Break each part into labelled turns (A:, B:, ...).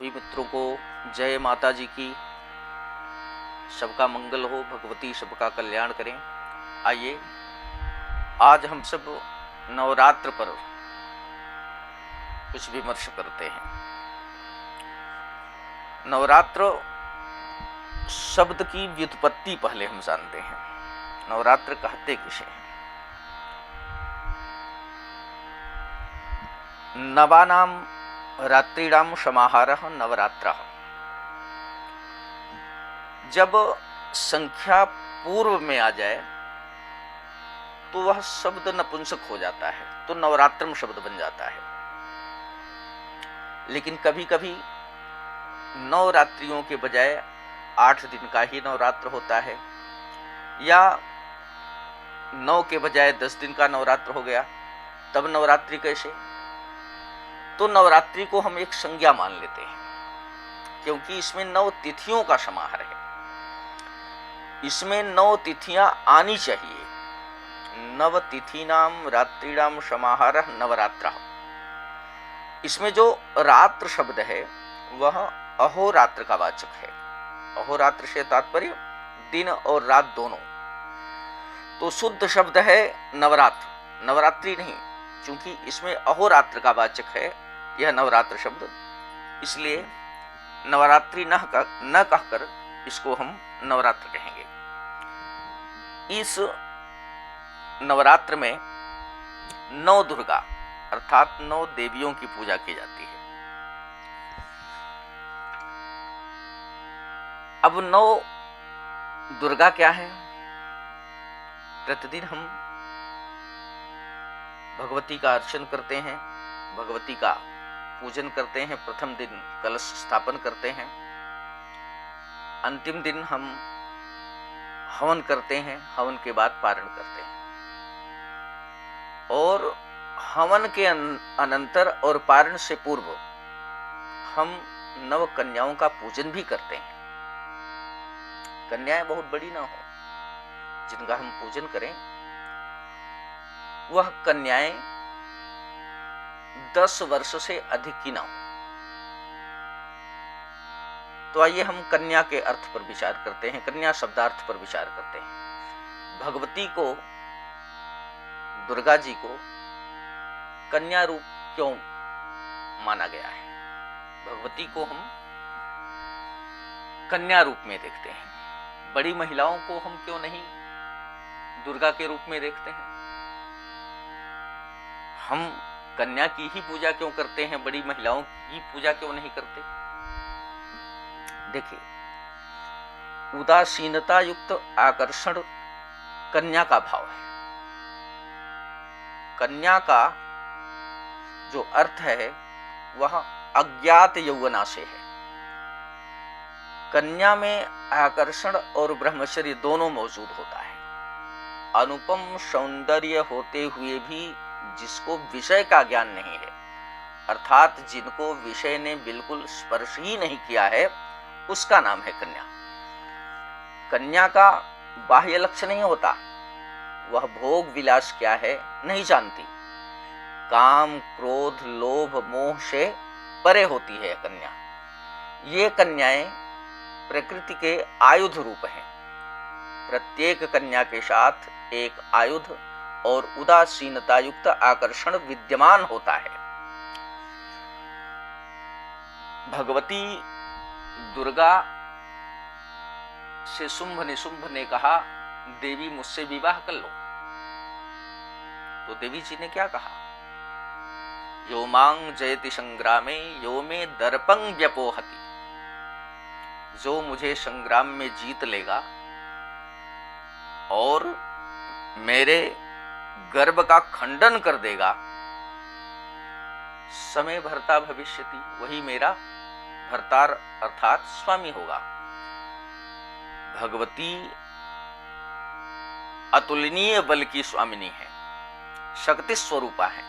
A: सभी मित्रों को जय माता जी की। सबका मंगल हो, भगवती सबका कल्याण करें। आइए आज हम सब नवरात्र पर कुछ विमर्श करते हैं। नवरात्र शब्द की व्युत्पत्ति पहले हम जानते हैं। नवरात्र कहते किसे हैं? नवानाम रात्रिणाम समाहारः नवरात्रः। जब संख्या पूर्व में आ जाए तो वह शब्द नपुंसक हो जाता है, तो नवरात्रम शब्द बन जाता है। लेकिन कभी कभी नवरात्रियों के बजाय 8 दिन का ही नवरात्र होता है, या 9 के बजाय 10 दिन का नवरात्र हो गया, तब नवरात्रि कैसे? तो नवरात्रि को हम एक संज्ञा मान लेते हैं, क्योंकि इसमें 9 तिथियों का समाहार है। इसमें 9 तिथियां आनी चाहिए। नव तिथिनाम रात्रिणाम समाहारः नवरात्रः। इसमें जो रात्र शब्द है वह अहोरात्र का वाचक है। अहोरात्र से तात्पर्य दिन और रात दोनों। तो शुद्ध शब्द है नवरात्र, नवरात्रि नहीं, क्योंकि इसमें अहोरात्र का वाचक है यह नवरात्र शब्द। इसलिए नवरात्रि न कहकर इसको हम नवरात्र कहेंगे। इस नवरात्र में 9 दुर्गा अर्थात 9 देवियों की पूजा की जाती है। अब 9 दुर्गा क्या है? प्रतिदिन हम भगवती का अर्चन करते हैं, भगवती का पूजन करते हैं। प्रथम दिन कलश स्थापन करते हैं, अंतिम दिन हम हवन करते हैं, हवन के बाद पारण करते हैं। और हवन के अनंतर और पारण से पूर्व हम 9 कन्याओं का पूजन भी करते हैं। कन्याएं बहुत बड़ी ना हो, जिनका हम पूजन करें वह कन्याएं 10 वर्ष से अधिक की ना हो। तो आइए हम कन्या के अर्थ पर विचार करते हैं, कन्या शब्दार्थ पर विचार करते हैं। भगवती को, दुर्गा जी को कन्या रूप क्यों माना गया है? भगवती को हम कन्या रूप में देखते हैं। बड़ी महिलाओं को हम क्यों नहीं दुर्गा के रूप में देखते हैं? हम कन्या की ही पूजा क्यों करते हैं, बड़ी महिलाओं की पूजा क्यों नहीं करते? देखिए, उदासीनता युक्त आकर्षण कन्या का भाव है। कन्या का जो अर्थ है वह अज्ञात यौवना से है। कन्या में आकर्षण और ब्रह्मचर्य दोनों मौजूद होता है। अनुपम सौंदर्य होते हुए भी जिसको विषय का ज्ञान नहीं है, अर्थात जिनको विषय ने बिल्कुल स्पर्श ही नहीं किया है, उसका नाम है कन्या। कन्या का बाह्य लक्ष्य नहीं होता, वह भोग विलास क्या है नहीं जानती। काम, क्रोध, लोभ, मोह से परे होती है कन्या। ये कन्याएं प्रकृति के आयुध रूप हैं। प्रत्येक कन्या के साथ एक आयुध और उदासीनता युक्त आकर्षण विद्यमान होता है। भगवती दुर्गा से शुंभ निशुंभ ने कहा, देवी मुझसे विवाह कर लो। तो देवी जी ने क्या कहा? यो मांग जयति संग्रामे यो में दर्पं व्यपोहति। जो मुझे संग्राम में जीत लेगा और मेरे गर्भ का खंडन कर देगा, समय भर्ता भविष्यति, वही मेरा भर्तार अर्थात स्वामी होगा। भगवती अतुलनीय बल की स्वामिनी है, शक्ति स्वरूपा है।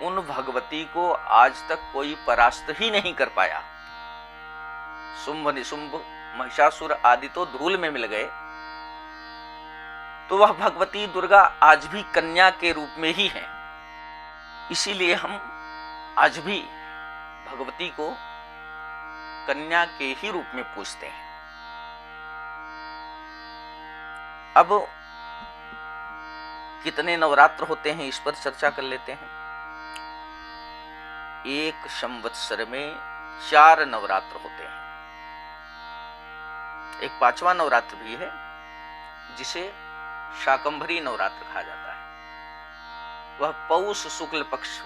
A: उन भगवती को आज तक कोई परास्त ही नहीं कर पाया। शुंभ निशुंभ महिषासुर आदि तो धूल में मिल गए, तो वह भगवती दुर्गा आज भी कन्या के रूप में ही है। इसीलिए हम आज भी भगवती को कन्या के ही रूप में पूजते हैं। अब कितने नवरात्र होते हैं इस पर चर्चा कर लेते हैं। एक संवत्सर में 4 नवरात्र होते हैं। एक 5वां नवरात्र भी है जिसे शाकंभरी नवरात्र कहा जाता है। वह पौष शुक्ल पक्ष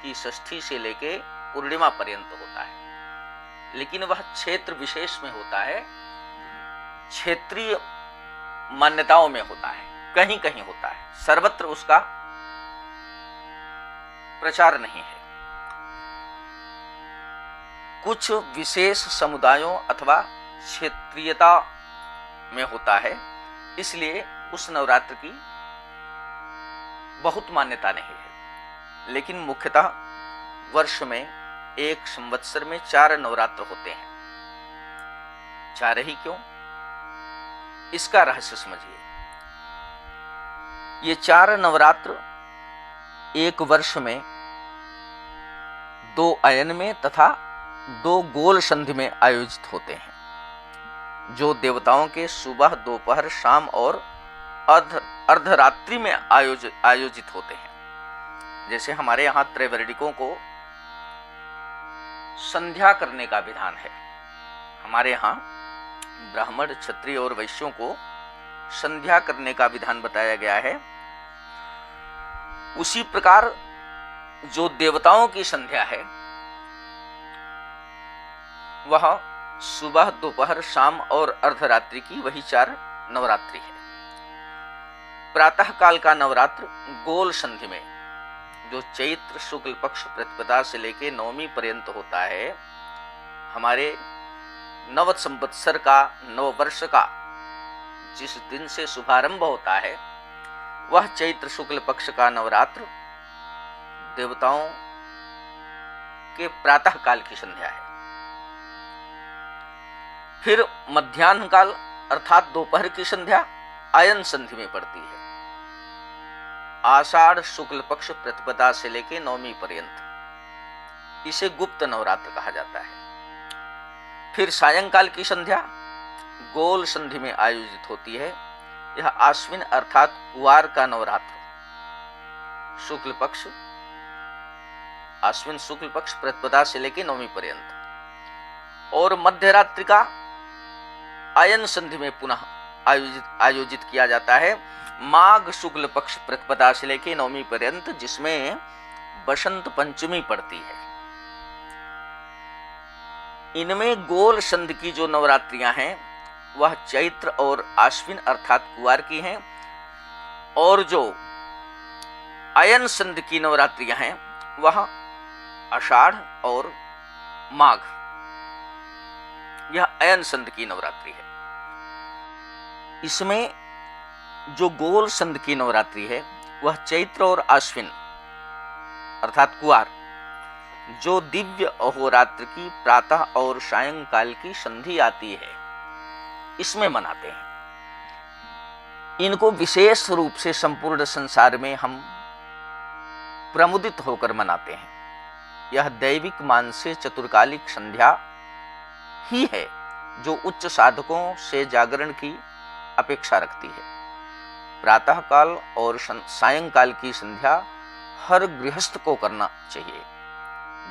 A: की षष्ठी से लेके पूर्णिमा पर्यंत होता है, लेकिन वह क्षेत्र विशेष में होता है, क्षेत्रीय मान्यताओं में होता है, कहीं कहीं होता है, सर्वत्र उसका प्रचार नहीं है। कुछ विशेष समुदायों अथवा क्षेत्रीयता में होता है, इसलिए उस नवरात्र की बहुत मान्यता नहीं है। लेकिन मुख्यतः वर्ष में एक संवत्सर में 4 नवरात्र होते हैं। 4 ही क्यों, इसका रहस्य समझिए। ये 4 नवरात्र एक वर्ष में 2 अयन में तथा 2 गोल संधि में आयोजित होते हैं, जो देवताओं के सुबह, दोपहर, शाम और अर्धरात्रि में आयोजित होते हैं। जैसे हमारे यहाँ त्रैवर्णिकों को संध्या करने का विधान है। हमारे यहाँ ब्राह्मण, क्षत्रिय और वैश्यों को संध्या करने का विधान बताया गया है। उसी प्रकार जो देवताओं की संध्या है वह सुबह, दोपहर, शाम और अर्धरात्रि की वही 4 नवरात्रि है। प्रातः काल का नवरात्र गोल संधि में, जो चैत्र शुक्ल पक्ष प्रतिपदा से लेके नवमी पर्यंत होता है, हमारे नव संवत्सर का, नव वर्ष का जिस दिन से शुभारंभ होता है, वह चैत्र शुक्ल पक्ष का नवरात्र देवताओं के प्रातः काल की संध्या है। फिर मध्याह्न काल अर्थात दोपहर की संध्या आयन संधि में पड़ती है, आषाढ़ शुक्ल पक्ष प्रतिपदा से लेके नवमी पर्यंत। इसे गुप्त नवरात्र कहा जाता है। फिर सायंकाल की संध्या गोल संधि में आयोजित होती है। यह आश्विन अर्थात कुवार का नवरात्र, शुक्ल पक्ष, आश्विन शुक्ल पक्ष प्रतिपदा से लेके नवमी पर्यंत। और मध्यरात्रि का आयन संधि में पुनः आयोजित किया जाता है, माघ शुक्ल पक्ष प्रतिपदा से लेके नवमी पर्यंत, जिसमें बसंत पंचमी पड़ती है। इनमें गोल संधि की जो नवरात्रियां हैं वह चैत्र और आश्विन अर्थात कुवार की हैं, और जो अयन संधि की नवरात्रियां हैं वह आषाढ़ और माघ, यह अयन संधि की नवरात्रि है। इसमें जो गोल संधि की नवरात्रि है वह चैत्र और आश्विन अर्थात कुवार, जो दिव्य अहोरात्र की प्रातः और सायंकाल की संधि आती है, इसमें मनाते हैं। इनको विशेष रूप से संपूर्ण संसार में हम प्रमुदित होकर मनाते हैं। यह दैविक मान से चतुर्कालिक संध्या ही है जो उच्च साधकों से जागरण की अपेक्षा रखती है। प्रातः काल और सायंकाल की संध्या हर गृहस्थ को करना चाहिए।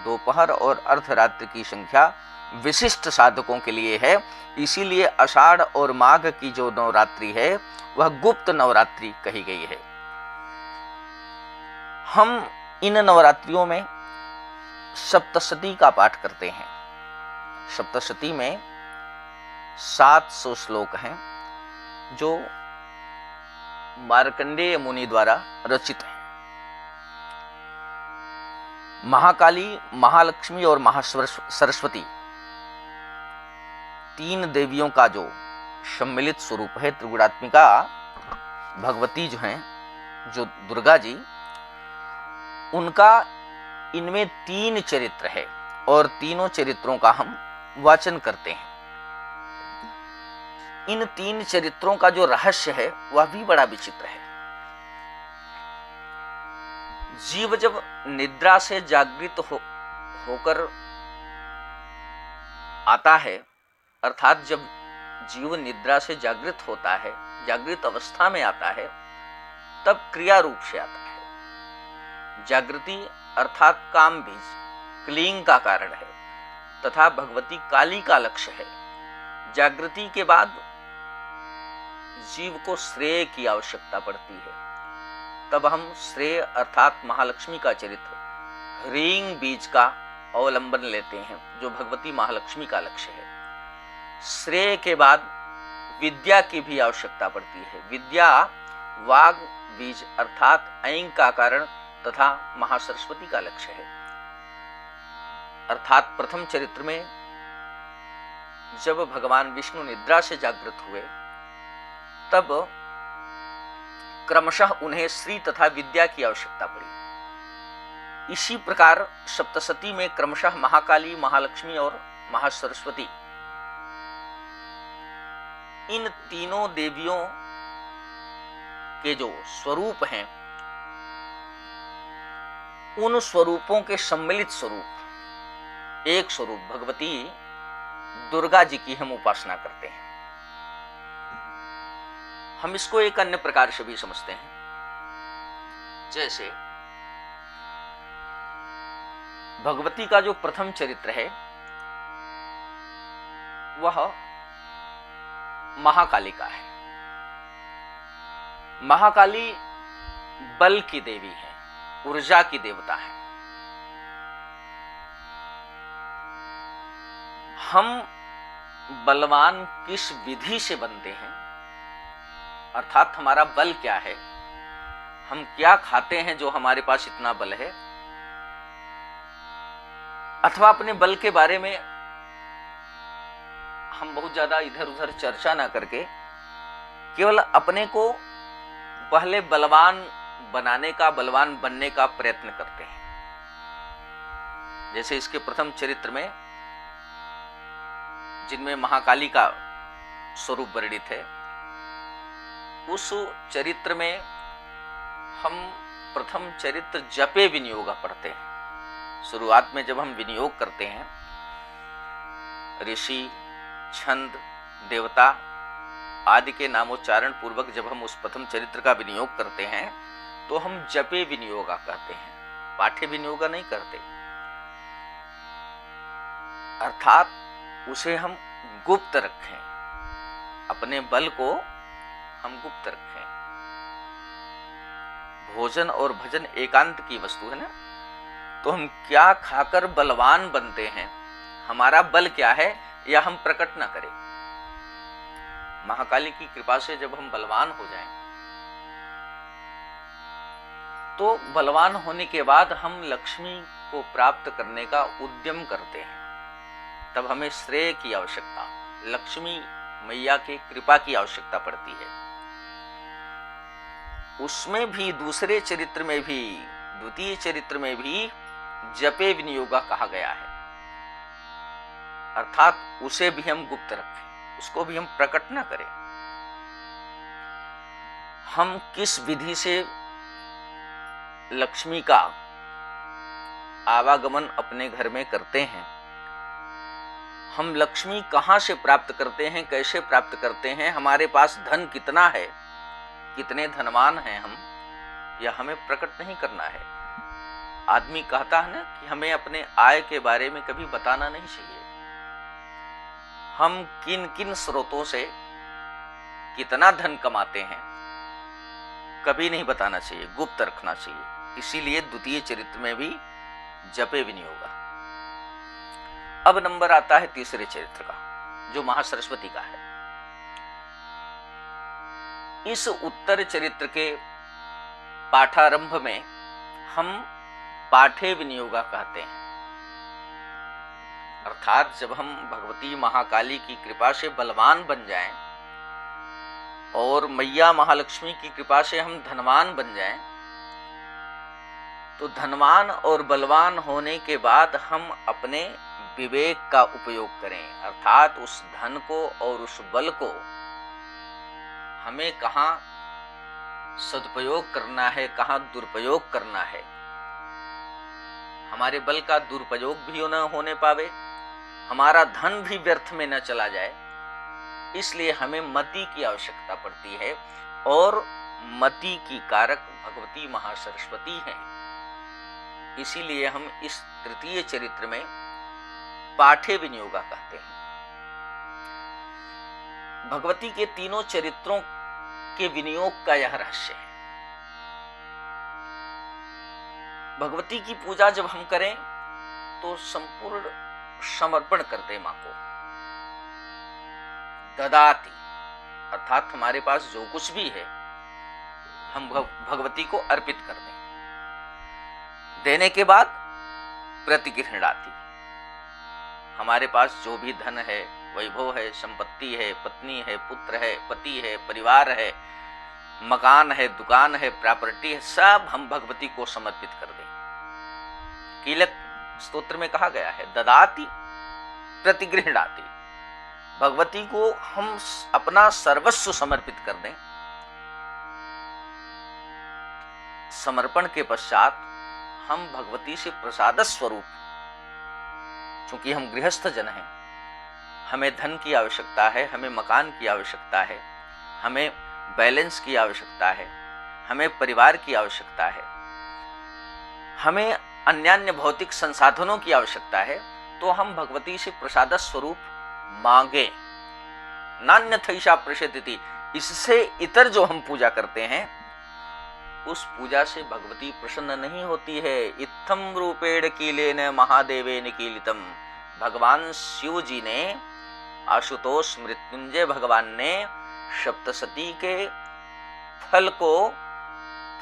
A: दोपहर और अर्धरात्रि की संख्या विशिष्ट साधकों के लिए है, इसीलिए आषाढ़ और माघ की जो नवरात्रि है वह गुप्त नवरात्रि कही गई है। हम इन नवरात्रियों में सप्तशती का पाठ करते हैं। सप्तशती में 700 श्लोक हैं जो मार्कंडेय मुनि द्वारा रचित हैं। महाकाली, महालक्ष्मी और महासरस्वती 3 देवियों का जो सम्मिलित स्वरूप है, त्रिगुणात्मिका भगवती जो हैं, जो दुर्गा जी, उनका इनमें 3 चरित्र है और तीनों चरित्रों का हम वाचन करते हैं। इन 3 चरित्रों का जो रहस्य है वह भी बड़ा विचित्र है। जीव जब निद्रा से जागृत होकर आता है, अर्थात जब जीव निद्रा से जागृत होता है, जागृत अवस्था में आता है, तब क्रिया रूप से आता है। जागृति अर्थात काम बीज क्लींग का कारण है तथा भगवती काली का लक्ष्य है। जागृति के बाद जीव को श्रेय की आवश्यकता पड़ती है, तब हम श्रेय अर्थात महालक्ष्मी का चरित्र ह्रीं बीज का अवलंबन लेते हैं, जो भगवती महालक्ष्मी का लक्ष्य है। श्रेय के बाद विद्या की भी आवश्यकता पड़ती है। विद्या वाग बीज अर्थात ऐं का कारण तथा महासरस्वती का लक्ष्य है। अर्थात प्रथम चरित्र में जब भगवान विष्णु निद्रा से जागृत हुए, तब क्रमशः उन्हें श्री तथा विद्या की आवश्यकता पड़ी। इसी प्रकार सप्तशती में क्रमशः महाकाली, महालक्ष्मी और महासरस्वती, इन तीनों देवियों के जो स्वरूप हैं, उन स्वरूपों के सम्मिलित स्वरूप, एक स्वरूप भगवती दुर्गा जी की हम उपासना करते हैं। हम इसको एक अन्य प्रकार से भी समझते हैं। जैसे भगवती का जो प्रथम चरित्र है वह महाकाली का है। महाकाली बल की देवी है, ऊर्जा की देवता है। हम बलवान किस विधि से बनते हैं, अर्थात हमारा बल क्या है, हम क्या खाते हैं जो हमारे पास इतना बल है, अथवा अपने बल के बारे में हम बहुत ज्यादा इधर उधर चर्चा ना करके केवल अपने को पहले बलवान बनाने का, बलवान बनने का प्रयत्न करते हैं। जैसे इसके प्रथम चरित्र में जिनमें महाकाली का स्वरूप वर्णित है, उस चरित्र में हम प्रथम चरित्र जपे विनियोग पढ़ते हैं। शुरुआत में जब हम विनियोग करते हैं, ऋषि, छंद, देवता आदि के नामोच्चारण पूर्वक जब हम उस प्रथम चरित्र का विनियोग करते हैं, तो हम जपे विनियोगा कहते हैं, पाठे विनियोगा नहीं करते। अर्थात उसे हम गुप्त रखें, अपने बल को हम गुप्त रखें। भोजन और भजन एकांत की वस्तु है ना, तो हम क्या खाकर बलवान बनते हैं, हमारा बल क्या है, या हम प्रकट ना करें। महाकाली की कृपा से जब हम बलवान हो जाएं, तो बलवान होने के बाद हम लक्ष्मी को प्राप्त करने का उद्यम करते हैं। तब हमें श्रेय की आवश्यकता, लक्ष्मी मैया की कृपा की आवश्यकता पड़ती है। उसमें भी दूसरे चरित्र में भी, द्वितीय चरित्र में भी जपे विनियोगा कहा गया है। अर्थात उसे भी हम गुप्त रखें, उसको भी हम प्रकट ना करें। हम किस विधि से लक्ष्मी का आवागमन अपने घर में करते हैं, हम लक्ष्मी कहां से प्राप्त करते हैं, कैसे प्राप्त करते हैं, हमारे पास धन कितना है, कितने धनवान हैं हम, यह हमें प्रकट नहीं करना है। आदमी कहता है ना कि हमें अपने आय के बारे में कभी बताना नहीं चाहिए। हम किन किन स्रोतों से कितना धन कमाते हैं कभी नहीं बताना चाहिए, गुप्त रखना चाहिए। इसीलिए द्वितीय चरित्र में भी जपे विनियोगा। अब नंबर आता है तीसरे चरित्र का, जो महासरस्वती का है। इस उत्तर चरित्र के पाठारंभ में हम पाठे विनियोगा कहते हैं। अर्थात जब हम भगवती महाकाली की कृपा से बलवान बन जाएं और मैया महालक्ष्मी की कृपा से हम धनवान बन जाएं, तो धनवान और बलवान होने के बाद हम अपने विवेक का उपयोग करें। अर्थात उस धन को और उस बल को हमें कहाँ सदुपयोग करना है, कहाँ दुरुपयोग करना है। हमारे बल का दुरुपयोग भी न होने पावे हमारा धन भी व्यर्थ में न चला जाए, इसलिए हमें मति की आवश्यकता पड़ती है। और मति की कारक भगवती महासरस्वती हैं। इसीलिए हम इस तृतीय चरित्र में पाठे विनियोगा कहते हैं। भगवती के तीनों चरित्रों के विनियोग का यह रहस्य है। भगवती की पूजा जब हम करें तो संपूर्ण समर्पण कर दे मां को। ददाति अर्थात हमारे पास जो कुछ भी है हम भगवती को अर्पित कर दें। देने के बाद प्रतिगृह्णाति, हमारे पास जो भी धन है, वैभव है, संपत्ति है, पत्नी है, पुत्र है, पति है, परिवार है, मकान है, दुकान है, प्रॉपर्टी है, सब हम भगवती को समर्पित कर दें। कीलक स्तोत्र में कहा गया है ददाति प्रतिगृह्णाति, भगवती को हम अपना सर्वस्व समर्पित कर दें। समर्पण के पश्चात हम भगवती से प्रसाद स्वरूप, चूंकि हम गृहस्थ जन हैं, हमें धन की आवश्यकता है, हमें मकान की आवश्यकता है, हमें बैलेंस की आवश्यकता है, हमें परिवार की आवश्यकता है, हमें अन्यान्य भौतिक संसाधनों की आवश्यकता है, तो हम भगवती से प्रसाद स्वरूप मांगे। नान्यथैषा प्रसिद्धि, इससे इतर जो हम पूजा करते हैं उस पूजा से भगवती प्रसन्न नहीं होती है। इत्थम रूपेण कीलेन महादेवेन कीलितम, भगवान शिव जी ने, आशुतोष मृत्युंजय भगवान ने सप्तशती के फल को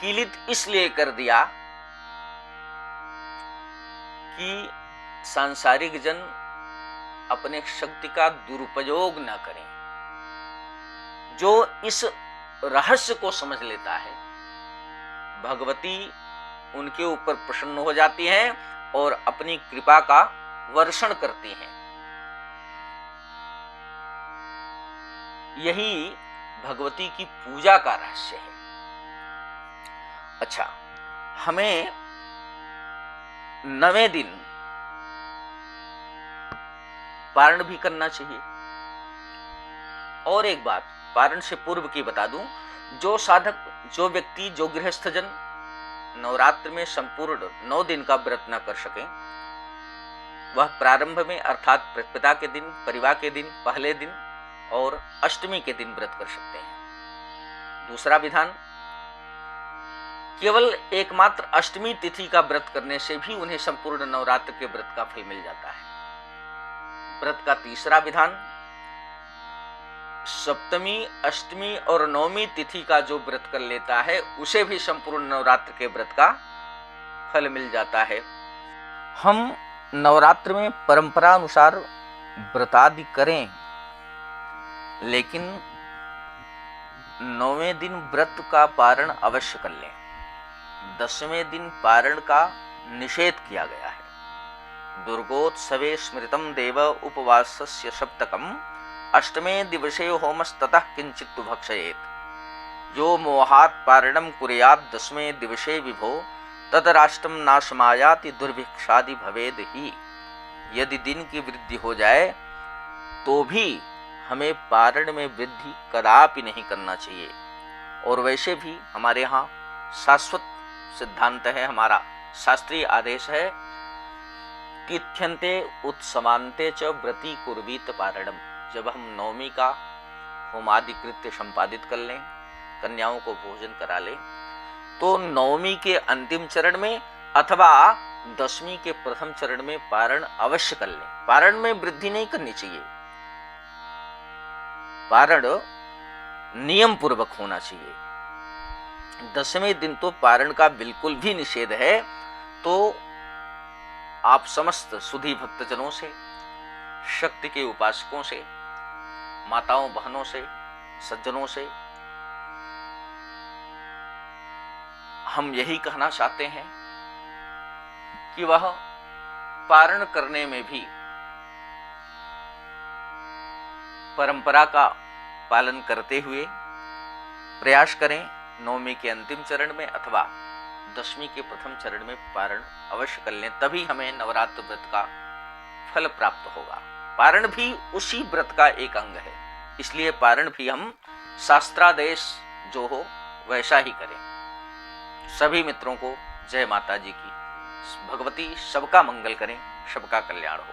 A: कीलित इसलिए कर दिया कि सांसारिक जन अपने शक्ति का दुरुपयोग न करें। जो इस रहस्य को समझ लेता है, भगवती उनके ऊपर प्रसन्न हो जाती हैं और अपनी कृपा का वर्षण करती हैं। यही भगवती की पूजा का रहस्य है। अच्छा, हमें 9वें दिन पारण भी करना चाहिए। और एक बात पारण से पूर्व की बता दूं, जो साधक, जो व्यक्ति, जो गृहस्थ जन नवरात्र में संपूर्ण 9 दिन का व्रत न कर सके, वह प्रारंभ में अर्थात प्रतिपदा के दिन, परिवार के दिन, पहले दिन और अष्टमी के दिन व्रत कर सकते हैं। दूसरा विधान, केवल एकमात्र अष्टमी तिथि का व्रत करने से भी उन्हें संपूर्ण नवरात्र के व्रत का फल मिल जाता है। व्रत का तीसरा विधान, सप्तमी, अष्टमी और नवमी तिथि का जो व्रत कर लेता है उसे भी संपूर्ण नवरात्र के व्रत का फल मिल जाता है। हम नवरात्र में परंपरा अनुसार व्रतादि करें, लेकिन 9वें दिन व्रत का पारण अवश्य कर लें। 10वें दिन पारण का निषेध किया गया है। दुर्गोत्सवे स्मृतम देव उपवासस्य सप्तकम, अष्टमे दिवसे होमस्ततः किंचित् भक्षयेत्। जो मोहात् पारणम कुर्यात् 10वें दिवसे विभो, ततराष्ट्रम नाशमायाति दुर्भिक्षादि भवेद ही। यदि दिन की वृद्धि हो जाए तो भी हमें पारण में वृद्धि कदापि नहीं करना चाहिए। और वैसे भी हमारे यहाँ शाश्वत सिद्धांत है, हमारा शास्त्रीय आदेश है, तिथ्यन्ते उत्सवान्ते च व्रती कुर्वीत पारणम। जब हम 9वीं का होमादि कृत्य संपादित कर लें, कन्याओं को भोजन करा लें, तो 9वीं के अंतिम चरण में अथवा 10वीं के प्रथम चरण में पारण अवश्य कर लें। पारण में वृद्धि नहीं करनी चाहिए, पारण नियम पूर्वक होना चाहिए। 10वें दिन तो पारण का बिल्कुल भी निषेध है। तो आप समस्त सुधी भक्तजनों से, शक्ति के उपासकों से, माताओं बहनों से, सज्जनों से हम यही कहना चाहते हैं कि वह पारण करने में भी परंपरा का पालन करते हुए प्रयास करें। 9वीं के अंतिम चरण में अथवा 10वीं के प्रथम चरण में पारण अवश्य कर लें, तभी हमें नवरात्र व्रत का फल प्राप्त होगा। पारण भी उसी व्रत का एक अंग है, इसलिए पारण भी हम शास्त्रादेश जो हो वैसा ही करें। सभी मित्रों को जय माता जी की। भगवती सबका मंगल करें, सबका कल्याण हो।